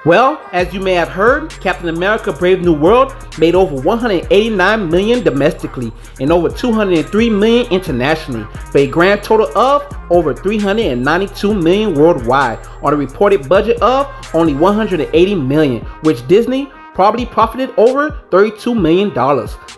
Well, as you may have heard, Captain America Brave New World made over $189 million domestically and over $203 million internationally, for a grand total of over $392 million worldwide on a reported budget of only $180 million, which Disney probably profited over $32 million.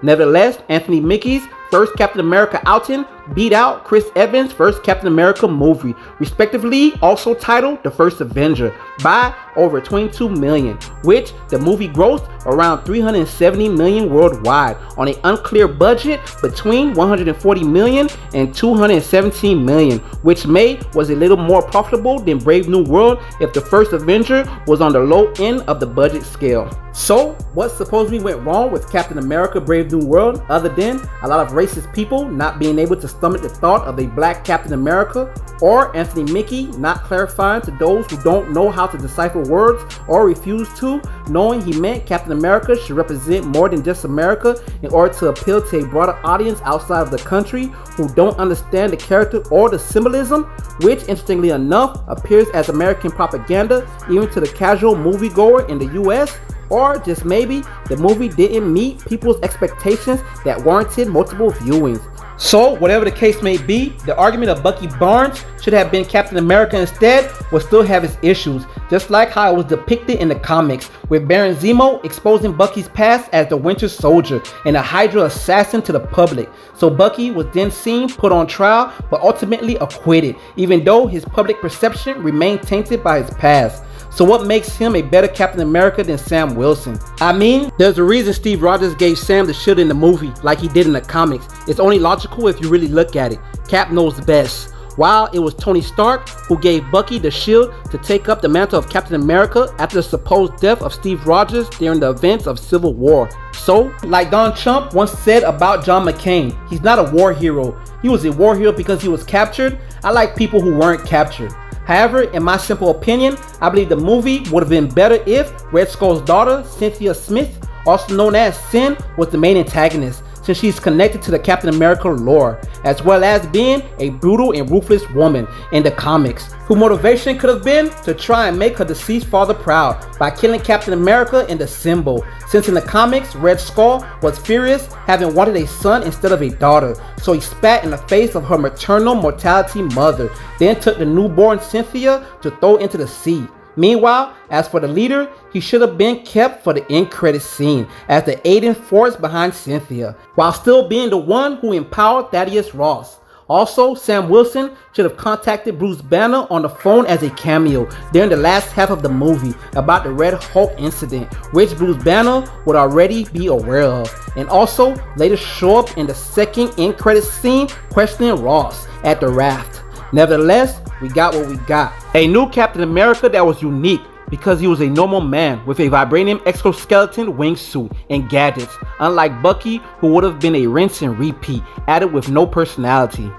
Nevertheless, Anthony Mackie's first Captain America outing beat out Chris Evans' first Captain America movie, respectively also titled The First Avenger, by over $22 million, which the movie grossed around $370 million worldwide on an unclear budget between $140 million and $217 million, which was a little more profitable than Brave New World if The First Avenger was on the low end of the budget scale. So, what supposedly went wrong with Captain America Brave New World other than a lot of racist people not being able to stomach the thought of a black Captain America, or Anthony Mackie not clarifying to those who don't know how to decipher words or refuse to, knowing he meant Captain America should represent more than just America in order to appeal to a broader audience outside of the country who don't understand the character or the symbolism, which interestingly enough appears as American propaganda even to the casual moviegoer in the US. Or just maybe the movie didn't meet people's expectations that warranted multiple viewings. So, whatever the case may be, the argument of Bucky Barnes should have been Captain America instead will still have its issues, just like how it was depicted in the comics, with Baron Zemo exposing Bucky's past as the Winter Soldier and a Hydra assassin to the public. So Bucky was then seen put on trial, but ultimately acquitted, even though his public perception remained tainted by his past. So what makes him a better Captain America than Sam Wilson? I mean, there's a reason Steve Rogers gave Sam the shield in the movie like he did in the comics. It's only logical if you really look at it. Cap knows best. While it was Tony Stark who gave Bucky the shield to take up the mantle of Captain America after the supposed death of Steve Rogers during the events of Civil War. So, like Donald Trump once said about John McCain, he's not a war hero. He was a war hero because he was captured. I like people who weren't captured. However, in my simple opinion, I believe the movie would have been better if Red Skull's daughter, Cynthia Smith, also known as Sin, was the main antagonist, since she's connected to the Captain America lore, as well as being a brutal and ruthless woman in the comics, whose motivation could have been to try and make her deceased father proud by killing Captain America in the symbol, since in the comics, Red Skull was furious having wanted a son instead of a daughter, so he spat in the face of her maternal mortality mother, then took the newborn Cynthia to throw into the sea. Meanwhile, as for the leader, he should have been kept for the end credit scene as the aiding force behind Cynthia, while still being the one who empowered Thaddeus Ross. Also, Sam Wilson should have contacted Bruce Banner on the phone as a cameo during the last half of the movie about the Red Hulk incident, which Bruce Banner would already be aware of, and also later show up in the second end credit scene questioning Ross at the raft. Nevertheless, we got what we got. A new Captain America that was unique because he was a normal man with a vibranium exoskeleton wingsuit and gadgets, unlike Bucky, who would have been a rinse and repeat, added with no personality.